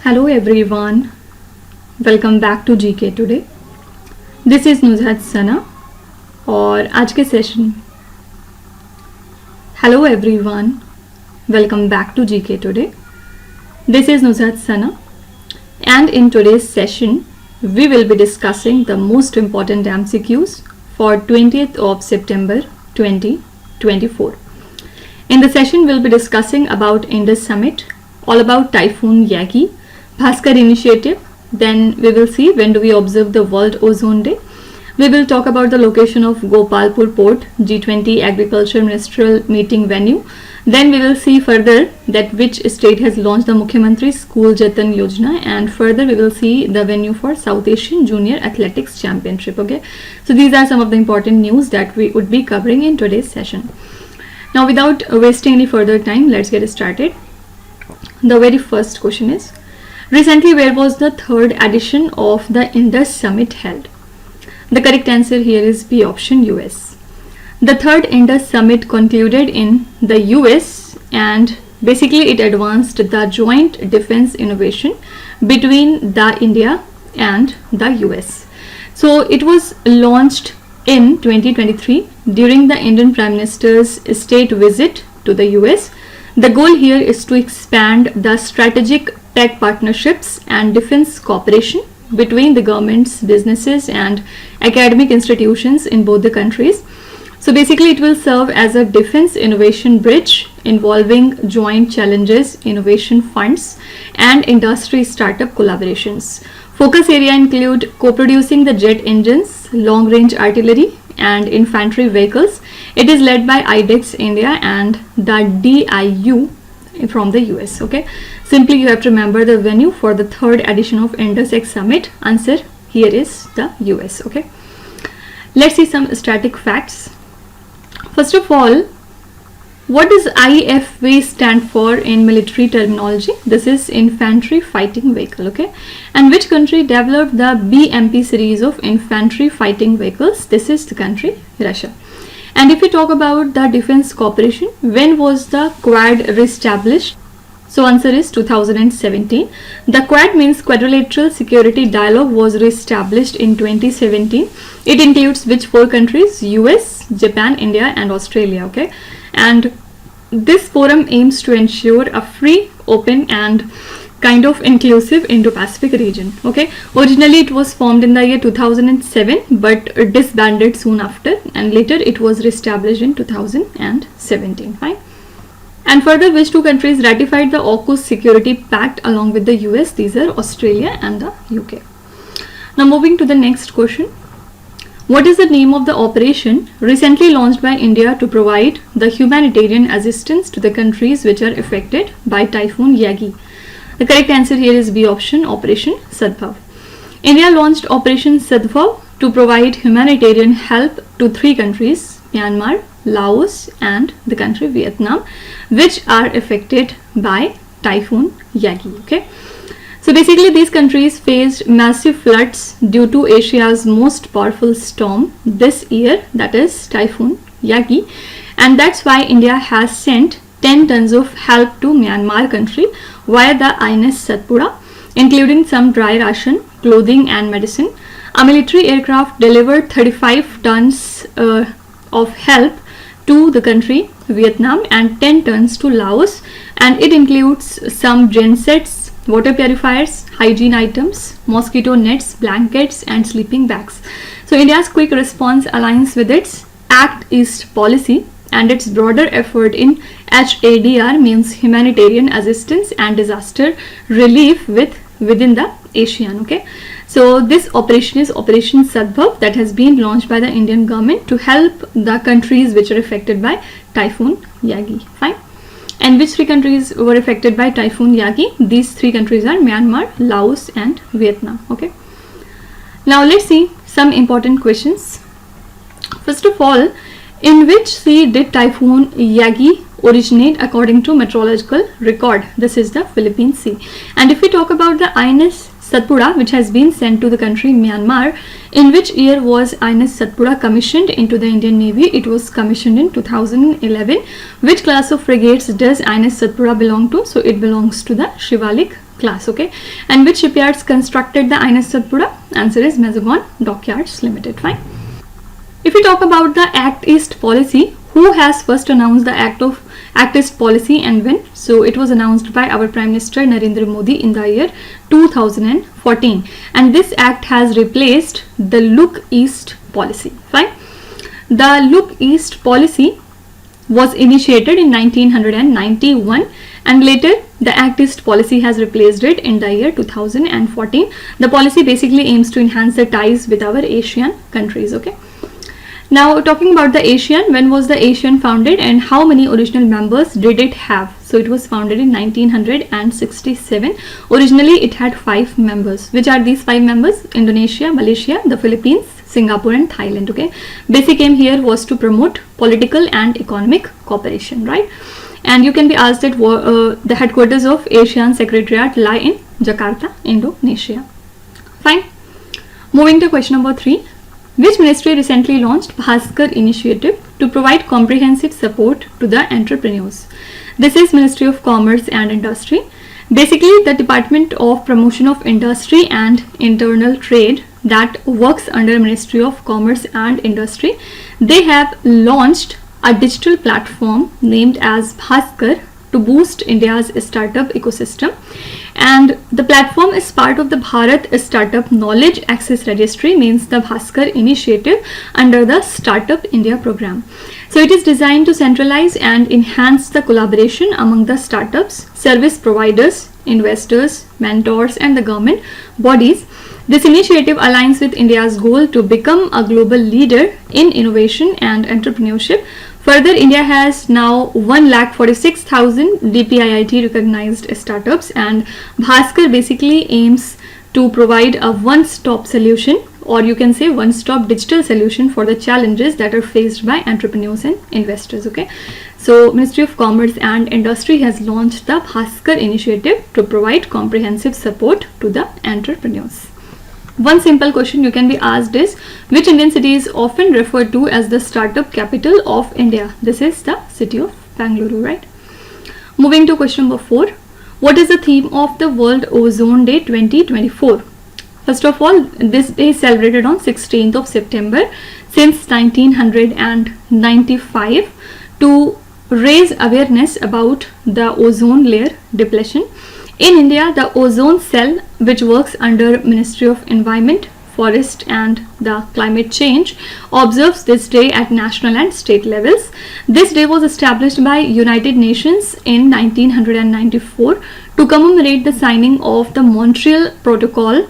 Hello everyone, welcome back to GK Today. This is Nuzhat सना और आज के session Hello everyone, welcome back to GK Today. This is Nuzhat Sana and in today's session we will be discussing the most important MCQs for 20th of September 2024. In the session we'll be discussing about INDUS-Summit, all about Typhoon-Yagi, BHASKAR-initiative, then we will see when do we observe the World Ozone Day. We will talk about the location of Gopalpur-Port, G20 Agriculture Ministerial Meeting venue. Then we will see further that which state has launched the Mukhyamantri-School-Jatan-Yojana, and further we will see the venue for South Asian Junior Athletics Championship. Okay, so these are some of the important news that we would be covering in today's session. Now without wasting any further time, let's get started. The very first question is, recently where was the third edition of the INDUS-Summit held? The correct answer here is B option, US. The third INDUS-Summit concluded in the US and basically it advanced the joint defense innovation between the India and the US. So it was launched in 2023 during the Indian Prime Minister's state visit to the US. The goal here is to expand the strategic tech partnerships and defense cooperation between the governments, businesses and academic institutions in both the countries. So basically it will serve as a defense innovation bridge involving joint challenges, innovation funds and industry startup collaborations. Focus area include co-producing the jet engines, long-range artillery and infantry vehicles. It is led by IDEX India and the DIU from the US. Okay, simply you have to remember the venue for the third edition of INDUS-X-Summit. Answer here is the US. Okay, let's see some static facts. First of all, what does IFV stand for in military terminology? This is infantry fighting vehicle. Okay, and which country developed the BMP series of infantry fighting vehicles? This is the country Russia. And if we talk about the defense cooperation, when was the Quad re-established? So answer is 2017. The Quad means Quadrilateral Security Dialogue was re-established in 2017. It includes which four countries? US, Japan, India and Australia. Okay, and this forum aims to ensure a free, open and kind of inclusive Indo-Pacific region. Okay, originally it was formed in the year 2007 but disbanded soon after, and later it was re-established in 2017. Fine. And further, which two countries ratified the AUKUS Security Pact along with the US? These are Australia and the UK. Now moving to the next question. What is the name of the operation recently launched by India to provide the humanitarian assistance to the countries which are affected by Typhoon-Yagi? The correct answer here is B option, Operation Sadbhav. India launched Operation Sadbhav to provide humanitarian help to three countries, Myanmar, Laos and the country Vietnam, which are affected by Typhoon-Yagi. Okay, so basically these countries faced massive floods due to Asia's most powerful storm this year, that is Typhoon-Yagi, and that's why India has sent 10 tons of help to Myanmar country via the INDUS-Satpura, including some dry ration, clothing and medicine. A military aircraft delivered 35 tons of help to the country Vietnam and 10 tons to Laos, and it includes some gensets, water purifiers, hygiene items, mosquito nets, blankets and sleeping bags. So India's quick response aligns with its Act East policy and its broader effort in HADR, means humanitarian assistance and disaster relief within the ASEAN. Okay, so this operation is Operation Sadbhav that has been launched by the Indian government to help the countries which are affected by Typhoon-Yagi. Fine. And which three countries were affected by Typhoon-Yagi? These three countries are Myanmar, Laos and Vietnam. Okay, now let's see some important questions. First of all, in which sea did Typhoon-Yagi originate according to meteorological record? This is the Philippine Sea. And if we talk about the INDUS-Satpura, which has been sent to the country Myanmar, in which year was INDUS-Satpura commissioned into the Indian Navy? It was commissioned in 2011. Which class of frigates does INDUS-Satpura belong to? So it belongs to the Shivalik class, okay. And which shipyards constructed the INS Satpura? Answer is Mazagon Dockyards Limited. Fine. If we talk about the Act East policy, who has first announced the Act East policy and when? So it was announced by our Prime Minister Narendra Modi in the year 2014, and this act has replaced the Look East policy. Fine. The Look East policy was initiated in 1991, and later the Act East policy has replaced it in the year 2014. The policy basically aims to enhance the ties with our Asian countries, okay. Now talking about the ASEAN, when was the ASEAN founded and how many original members did it have? So it was founded in 1967. Originally it had 5 members. Which are these 5 members? Indonesia, Malaysia, the Philippines, Singapore and Thailand, okay. Basic aim here was to promote political and economic cooperation, right? And you can be asked that the headquarters of ASEAN Secretariat lie in Jakarta, Indonesia. Fine. Moving to question number 3. Which ministry recently launched BHASKAR-initiative to provide comprehensive support to the entrepreneurs? This is Ministry of Commerce and Industry. Basically, the Department of Promotion of Industry and Internal Trade that works under Ministry of Commerce and Industry, they have launched a digital platform named as BHASKAR to boost India's startup ecosystem, and the platform is part of the Bharat Startup Knowledge Access Registry, means the BHASKAR-initiative under the Startup India program. So it is designed to centralize and enhance the collaboration among the startups, service providers, investors, mentors and the government bodies. This initiative aligns with India's goal to become a global leader in innovation and entrepreneurship. Further, India has now 1,46,000 DPIIT recognized startups, and BHASKAR basically aims to provide a one-stop solution, or you can say one-stop digital solution for the challenges that are faced by entrepreneurs and investors, okay. So Ministry of Commerce and Industry has launched the BHASKAR initiative to provide comprehensive support to the entrepreneurs. One simple question you can be asked is, which Indian city is often referred to as the startup capital of India? This is the city of Bangalore, right? Moving to question number 4. What is the theme of the World Ozone Day 2024? First of all, this day is celebrated on 16th of September since 1995 to raise awareness about the ozone layer depletion. In India, the ozone cell, which works under Ministry of Environment, Forest and the Climate Change, observes this day at national and state levels. This day was established by United Nations in 1994 to commemorate the signing of the Montreal Protocol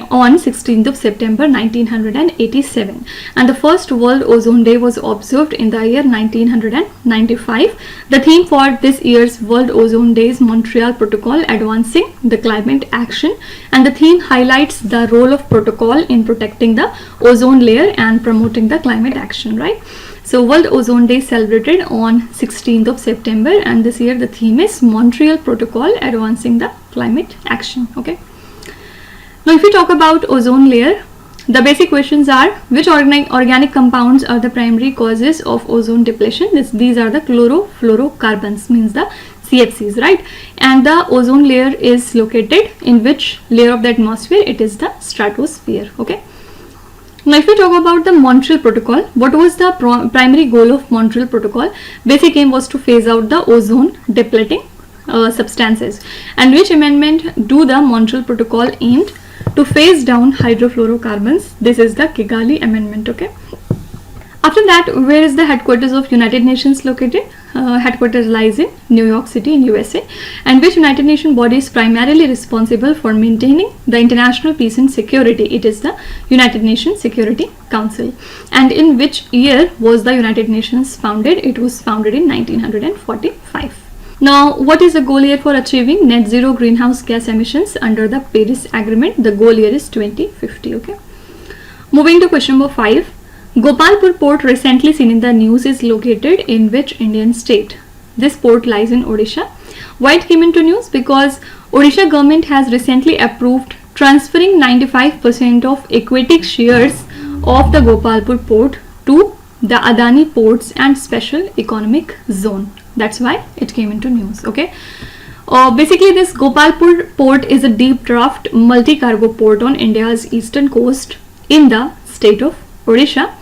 on 16th of September 1987, and the first World Ozone Day was observed in the year 1995. The theme for this year's World Ozone Day is Montreal Protocol Advancing the Climate Action, and the theme highlights the role of protocol in protecting the ozone layer and promoting the climate action, right? So World Ozone Day celebrated on 16th of September, and this year the theme is Montreal Protocol Advancing the Climate Action, okay. Now if we talk about ozone layer, the basic questions are, which organic compounds are the primary causes of ozone depletion? These are the chlorofluorocarbons, means the CFCs, right? And the ozone layer is located in which layer of the atmosphere? It is the stratosphere, okay. Now if we talk about the Montreal Protocol, what was the primary goal of Montreal Protocol? Basic aim was to phase out the ozone depleting substances. And which amendment do the Montreal Protocol aimed? To phase down hydrofluorocarbons. This is the Kigali Amendment, okay. After that, where is the headquarters of United Nations located? Headquarters lies in New York City in USA. And which United Nations body is primarily responsible for maintaining the international peace and security? It is the United Nations Security Council. And in which year was the United Nations founded? It was founded in 1945. Now, what is the goal here for achieving net zero greenhouse gas emissions under the Paris Agreement? The goal here is 2050, okay. Moving to question number 5. Gopalpur-Port, recently seen in the news, is located in which Indian state? This port lies in Odisha. Why it came into news? Because Odisha government has recently approved transferring 95% of equity shares of the Gopalpur-Port to the Adani Ports and Special Economic Zone. That's why it came into news, okay. Basically, this Gopalpur-Port is a deep draft multi-cargo port on India's eastern coast in the state of Odisha,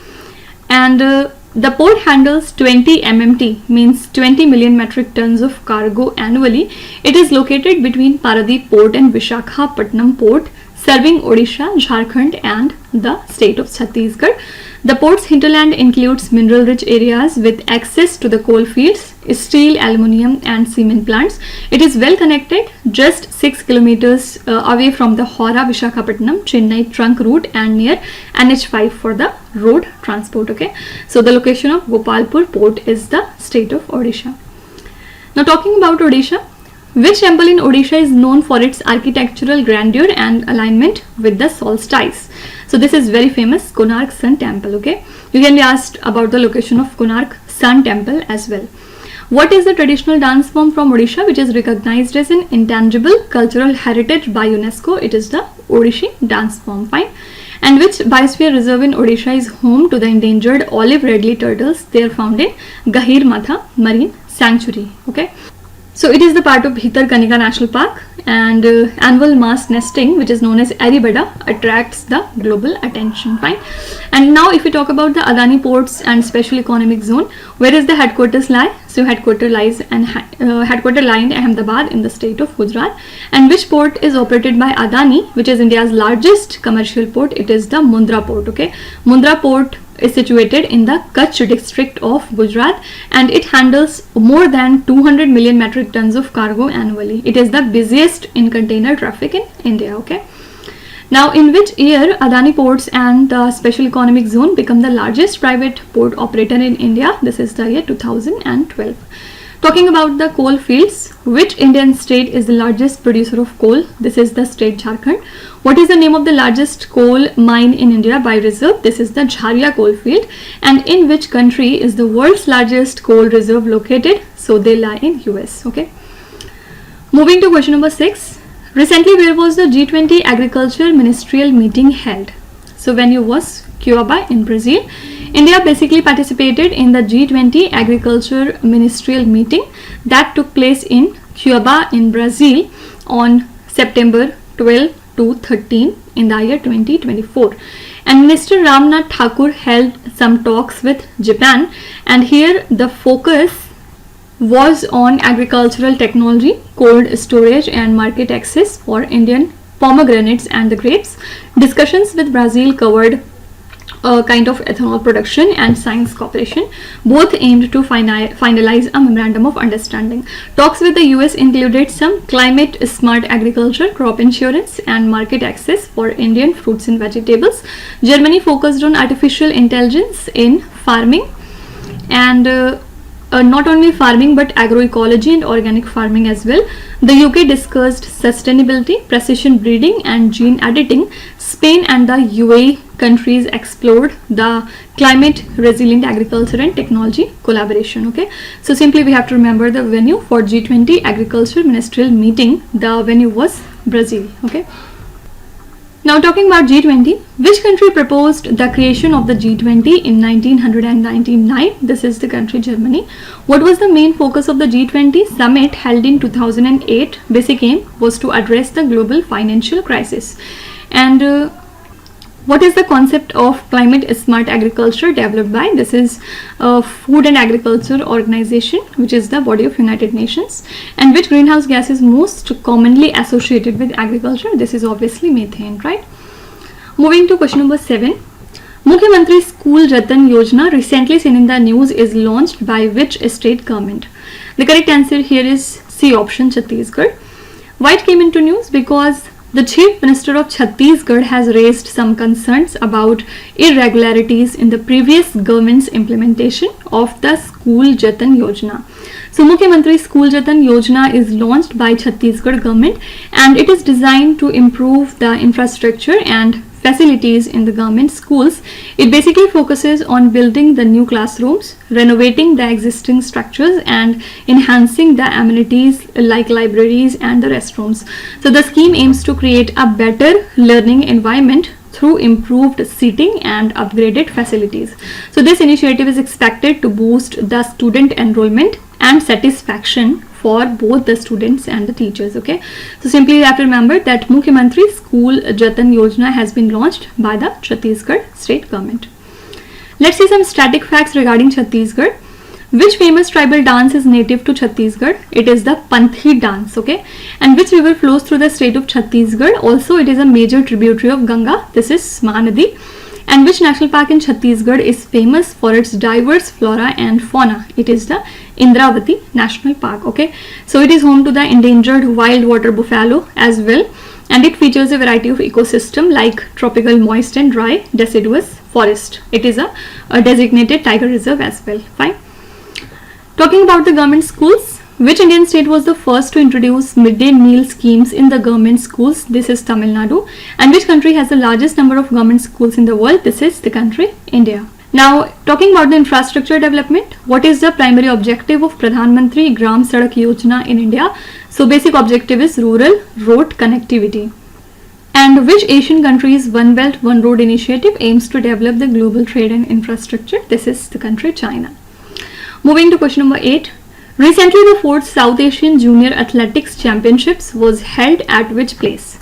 and the port handles 20 MMT, means 20 million metric tons of cargo annually. It is located between Paradip Port and Visakhapatnam Port, serving Odisha, Jharkhand and the state of Chhattisgarh. The port's hinterland includes mineral-rich areas with access to the coal fields, steel, aluminium and cement plants. It is well connected, just 6 kilometers away from the Howrah-Visakhapatnam-Chennai trunk route and near NH5 for the road transport. Okay, so the location of Gopalpur Port is the state of Odisha. Now talking about Odisha, which temple in Odisha is known for its architectural grandeur and alignment with the solstice? So this is very famous, Konark Sun Temple. Okay, you can be asked about the location of Konark Sun Temple as well. What is the traditional dance form from Odisha which is recognized as an intangible cultural heritage by UNESCO? It is the Odishi dance form. Fine. And which biosphere reserve in Odisha is home to the endangered olive redley turtles? They are found in Gahir Matha Marine Sanctuary. Okay. So it is the part of Bhitarkanika National Park, and annual mass nesting, which is known as Aribada, attracts the global attention. Fine. And now if we talk about the Adani Ports and Special Economic Zone, where is the headquarters lie? So headquarter lies and headquarter lie in Ahmedabad in the state of Gujarat. And which port is operated by Adani, which is India's largest commercial port? It is the Mundra Port. Okay, Mundra Port is situated in the Kutch district of Gujarat, and it handles more than 200 million metric tons of cargo annually. It is the busiest in container traffic in India. Okay. Now, in which year Adani Ports and the Special Economic Zone become the largest private port operator in India? This is the year 2012. Talking about the coal fields, which Indian state is the largest producer of coal? This is the state Jharkhand. What is the name of the largest coal mine in India by reserve? This is the Jharia coal field. And in which country is the world's largest coal reserve located? So they lie in US. Okay. Moving to question number 6. Recently, where was the G20 Agriculture Ministerial meeting held? So venue was Cuba in Brazil. India basically participated in the G20 Agriculture Ministerial meeting that took place in Cuba in Brazil on September 12 to 13 in the year 2024. And Minister Ramnath Thakur held some talks with Japan, and here the focus was on agricultural technology, cold storage and market access for Indian pomegranates and the grapes. Discussions with Brazil covered a kind of ethanol production and science cooperation. Both aimed to finalize a memorandum of understanding. Talks with the US included some climate smart agriculture, crop insurance and market access for Indian fruits and vegetables. Germany focused on artificial intelligence in farming, and not only farming but agroecology and organic farming as well. The UK discussed sustainability, precision breeding and gene editing. Spain and the UAE countries explored the climate resilient agriculture and technology collaboration. Okay, so simply we have to remember the venue for G20 Agriculture Ministerial meeting. The venue was Brazil. Okay. Now talking about G20, which country proposed the creation of the G20 in 1999? This is the country Germany. What was the main focus of the G20 summit held in 2008? Basic aim was to address the global financial crisis. And what is the concept of climate smart agriculture developed by? This is Food and Agriculture Organization, which is the body of United Nations. And which greenhouse gas is most commonly associated with agriculture? This is obviously methane, right? Moving to question number 7. Mukhyamantri-School-Jatan-Yojana, recently seen in the news, is launched by which state government? The correct answer here is C option, Chhattisgarh. Why it came into news? Because the Chief Minister of Chhattisgarh has raised some concerns about irregularities in the previous government's implementation of the School-Jatan-Yojana. So Mukhyamantri-School-Jatan-Yojana is launched by Chhattisgarh government, and it is designed to improve the infrastructure and facilities in the government schools. It basically focuses on building the new classrooms, renovating the existing structures and enhancing the amenities like libraries and the restrooms. So the scheme aims to create a better learning environment through improved seating and upgraded facilities. So this initiative is expected to boost the student enrollment and satisfaction for both the students and the teachers. Okay, so simply you have to remember that Mukhyamantri-School-Jatan-Yojana has been launched by the Chhattisgarh state government. Let's see some static facts regarding Chhattisgarh. Which famous tribal dance is native to Chhattisgarh? It is the Panthi dance. Okay, and which river flows through the state of Chhattisgarh? Also, it is a major tributary of Ganga. This is Mahanadi. And which national park in Chhattisgarh is famous for its diverse flora and fauna? It is the Indravati National Park. Okay, so it is home to the endangered wild water buffalo as well, and it features a variety of ecosystem like tropical moist and dry deciduous forest. It is a designated tiger reserve as well. Fine. Talking about the government schools, which Indian state was the first to introduce midday meal schemes in the government schools? This is Tamil Nadu. And which country has the largest number of government schools in the world? This is the country India. Now, talking about the infrastructure development, what is the primary objective of Pradhan Mantri Gram Sadak Yojana in India? So, basic objective is rural road connectivity. And which Asian country's One Belt One Road initiative aims to develop the global trade and infrastructure? This is the country China. Moving to question number 8. Recently, the 4th South Asian Junior Athletics Championships was held at which place?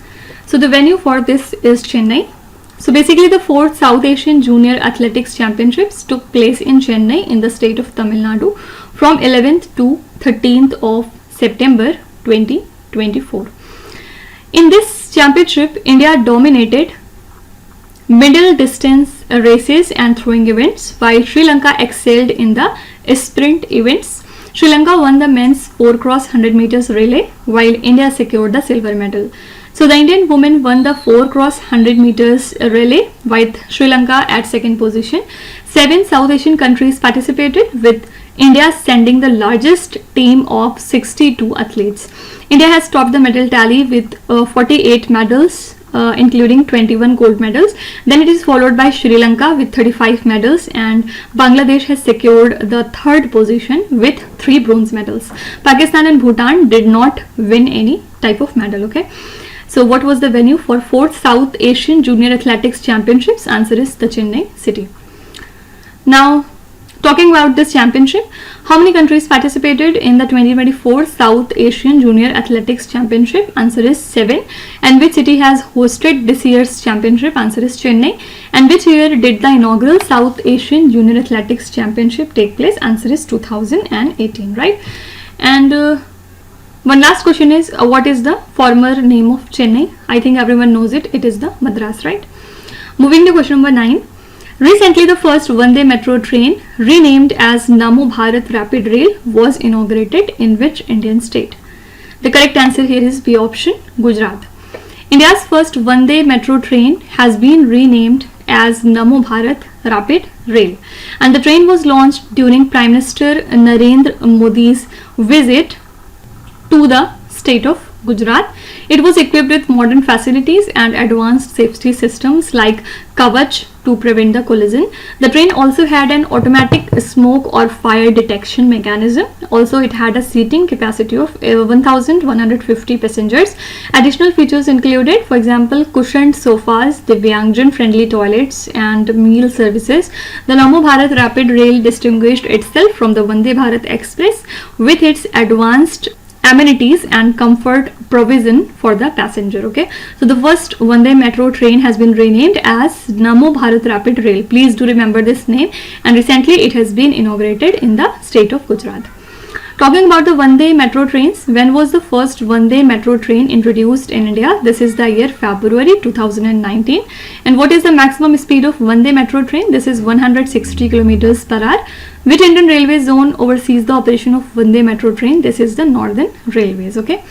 So, the venue for this is Chennai. So, basically, the 4th South Asian Junior Athletics Championships took place in Chennai in the state of Tamil Nadu from 11th to 13th of September 2024. In this championship, India dominated middle distance races and throwing events, while Sri Lanka excelled in the sprint events. Sri Lanka won the men's 4x 100 meters relay, while India secured the silver medal. So the Indian women won the 4x 100 meters relay, with Sri Lanka at second position. 7 South Asian countries participated, with India sending the largest team of 62 athletes. India has topped the medal tally with 48 medals, including 21 gold medals. Then it is followed by Sri Lanka with 35 medals, and Bangladesh has secured the third position with 3 bronze medals. Pakistan and Bhutan did not win any type of medal. Okay, so what was the venue for 4th South Asian Junior Athletics Championships? Answer is the Chennai city. Now, talking about this championship, how many countries participated in the 2024 South Asian Junior Athletics Championship? Answer is 7. And which city has hosted this year's championship? Answer is Chennai. And which year did the inaugural South Asian Junior Athletics Championship take place? Answer is 2018, right? And one last question is, what is the former name of Chennai? I think everyone knows it. It is the Madras, right? Moving to question number 9. Recently, the first Vande-Metro-train, renamed as Namo Bharat Rapid Rail, was inaugurated in which Indian state? The correct answer here is B option, Gujarat. India's first Vande-Metro-train has been renamed as Namo Bharat Rapid Rail, and the train was launched during Prime Minister Narendra Modi's visit to the state of Gujarat. It was equipped with modern facilities and advanced safety systems like Kavach to prevent the collision. The train also had an automatic smoke or fire detection mechanism. Also, it had a seating capacity of 1,150 passengers. Additional features included, for example, cushioned sofas, Divyangjan friendly toilets, and meal services. The Namo Bharat Rapid Rail distinguished itself from the Vande Bharat Express with its advanced amenities and comfort provision for the passenger. Okay, so the first Vande Metro train has been renamed as Namo Bharat Rapid Rail. Please do remember this name, and recently it has been inaugurated in the state of Gujarat. Talking about the Vande Metro trains, when was the first Vande Metro train introduced in India? This is the year February 2019. And what is the maximum speed of Vande Metro train? This is 160 kilometers per hour. Which Indian railway zone oversees the operation of Vande Metro train? This is the Northern Railways. Okay.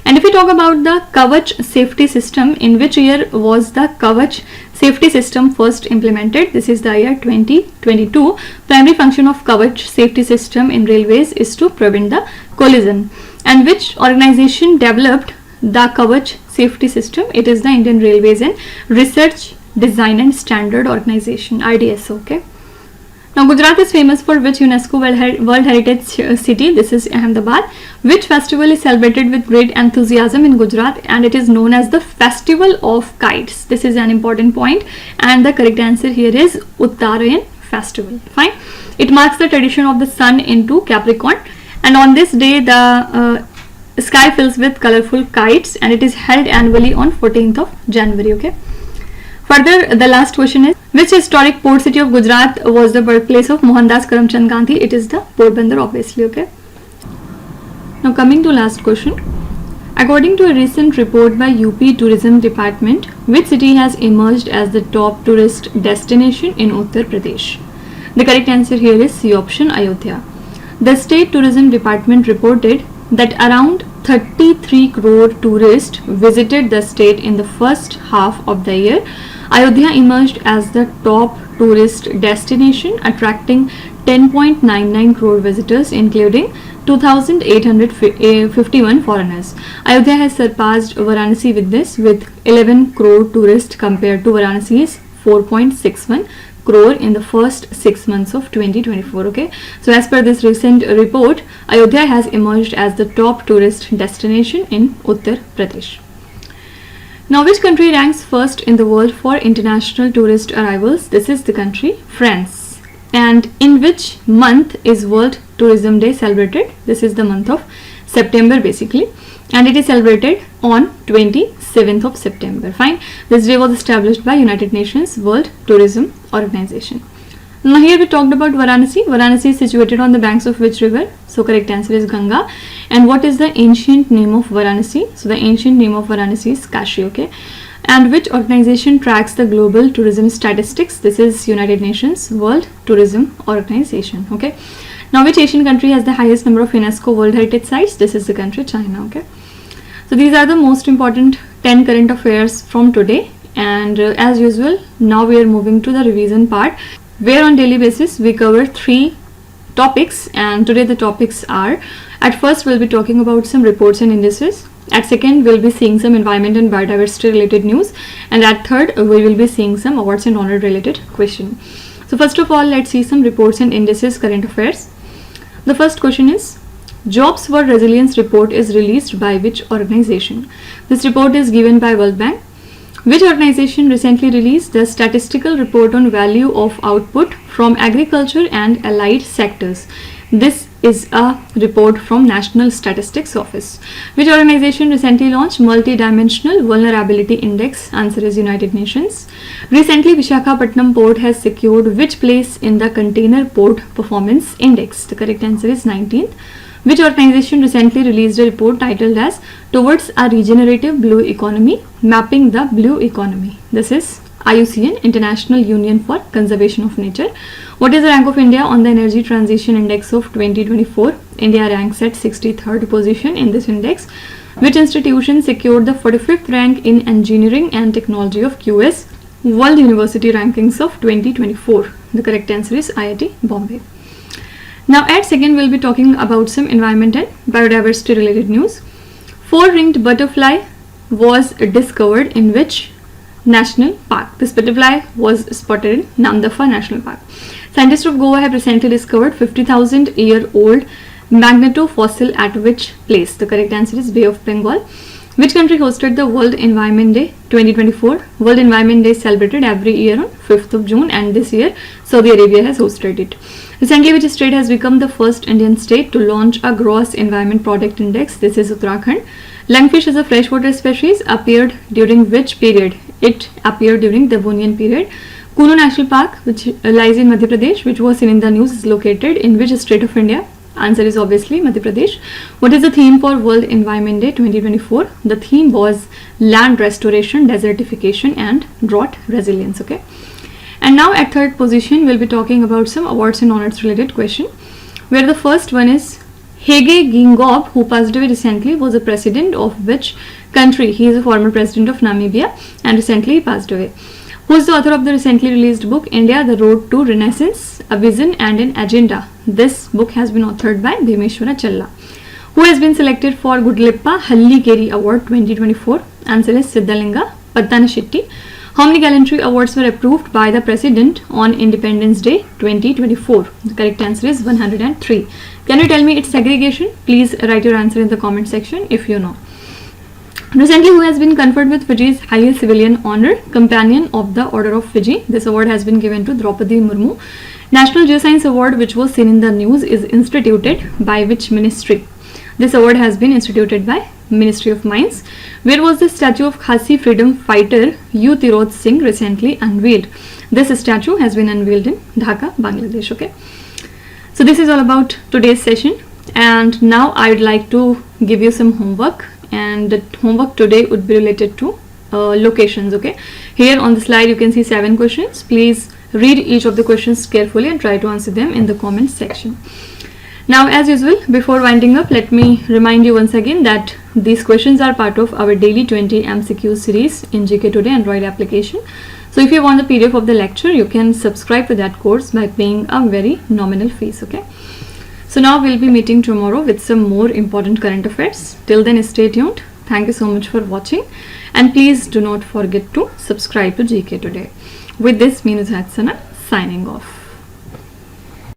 And if we talk about the Kavach safety system, in which year was the Kavach safety system first implemented? This is the year 2022. Primary function of Kavach safety system in railways is to prevent the collision. And which organization developed the Kavach safety system? It is the Indian Railways and Research, Design and Standard Organization, IDS. Okay. Now Gujarat is famous for which UNESCO World Heritage City? This is Ahmedabad. Which festival is celebrated with great enthusiasm in Gujarat and it is known as the Festival of Kites? This is an important point and the correct answer here is Uttarayan Festival. Fine. It marks the tradition of the sun into Capricorn and on this day the sky fills with colorful kites and it is held annually on 14th of January. Okay. Further, the last question is, which historic port city of Gujarat was the birthplace of Mohandas Karamchand Gandhi? It is the Porbandar, obviously. Okay. Now coming to last question. According to a recent report by UP Tourism Department, which city has emerged as the top tourist destination in Uttar Pradesh? The correct answer here is C option, Ayodhya. The State Tourism Department reported that around 33 crore tourists visited the state in the first half of the year. Ayodhya emerged as the top tourist destination, attracting 10.99 crore visitors, including 2,851 foreigners. Ayodhya has surpassed Varanasi with 11 crore tourists compared to Varanasi's 4.61 crore in the first 6 months of 2024. Okay, so as per this recent report, Ayodhya has emerged as the top tourist destination in Uttar Pradesh. Now, which country ranks first in the world for international tourist arrivals? This is the country France. And in which month is World Tourism Day celebrated? This is the month of September basically, and it is celebrated on 27th of September. Fine. This day was established by United Nations World Tourism Organization. Now here we talked about Varanasi. Varanasi is situated on the banks of which river? So correct answer is Ganga. And what is the ancient name of Varanasi? So the ancient name of Varanasi is Kashi. Okay. And which organization tracks the global tourism statistics? This is United Nations World Tourism Organization. Okay. Now which Asian country has the highest number of UNESCO World Heritage Sites? This is the country China. Okay. So these are the most important 10 current affairs from today, and as usual now we are moving to the revision part, where on daily basis we cover 3 topics, and today the topics are: at first we'll be talking about some reports and indices, at second we'll be seeing some environment and biodiversity related news, and at third we will be seeing some awards and honor related question. So first of all, let's see some reports and indices current affairs. The first question is, Jobs for Resilience report is released by which organization? This report is given by World Bank. Which organization recently released the statistical report on value of output from agriculture and allied sectors? This is a report from National Statistics Office. Which organization recently launched Multi-Dimensional Vulnerability Index? Answer is United Nations. Recently, Visakhapatnam Port has secured which place in the Container Port Performance Index? The correct answer is 19th. Which organization recently released a report titled as Towards a Regenerative Blue Economy, Mapping the Blue Economy? This is IUCN, International Union for Conservation of Nature. What is the rank of India on the Energy Transition Index of 2024? India ranks at 63rd position in this index. Which institution secured the 45th rank in Engineering and Technology of QS World University Rankings of 2024? The correct answer is IIT Bombay. Now at second we'll be talking about some environment and biodiversity related news. 4-ringed butterfly was discovered in which national park? This butterfly was spotted in Namdapha National Park. Scientists of Goa have recently discovered 50,000-year-old magnetofossil at which place? The correct answer is Bay of Bengal. Which country hosted the World Environment Day 2024? World Environment Day is celebrated every year on 5th of June, and this year Saudi Arabia has hosted it. Recently, which state has become the first Indian state to launch a Gross Environment Product Index? This is Uttarakhand. Lungfish as a freshwater species appeared during which period? It appeared during the Devonian period. Kuno National Park, which lies in Madhya Pradesh, which was seen in the news, is located in which state of India? Answer is obviously Madhya Pradesh. What is the theme for World Environment Day 2024? The theme was land restoration, desertification and drought resilience. Okay. And now at third position we'll be talking about some awards and honors related question, where the first one is Hage Geingob, who passed away recently, was a president of which country? He is a former president of Namibia and recently passed away. Who is the author of the recently released book India, The Road to Renaissance, A Vision and an Agenda? This book has been authored by Bhimeshwara Challa. Who has been selected for Gudlippa Hallikeri Award 2024? Answer is Siddhalinga Pattanashetty. How many gallantry awards were approved by the President on Independence Day 2024? The correct answer is 103. Can you tell me its segregation? Please write your answer in the comment section if you know. Recently, who has been conferred with Fiji's highest civilian honor, Companion of the Order of Fiji? This award has been given to Draupadi Murmu. National Geoscience Award, which was seen in the news, is instituted by which ministry? This award has been instituted by Ministry of Mines. Where was the statue of Khasi freedom fighter U. Tirot Singh recently unveiled? This statue has been unveiled in Dhaka, Bangladesh. Okay. So this is all about today's session, and now I would like to give you some homework, and the homework today would be related to locations. Okay. Here on the slide you can see 7 questions. Please read each of the questions carefully and try to answer them in the comment section. Now, as usual, before winding up, let me remind you once again that these questions are part of our daily 20 MCQ series in GKToday Android application. So if you want the PDF of the lecture, you can subscribe to that course by paying a very nominal fees. Okay. So now we'll be meeting tomorrow with some more important current affairs. Till then, stay tuned. Thank you so much for watching, and please do not forget to subscribe to GK Today. With this, me Nuzhat Sana signing off.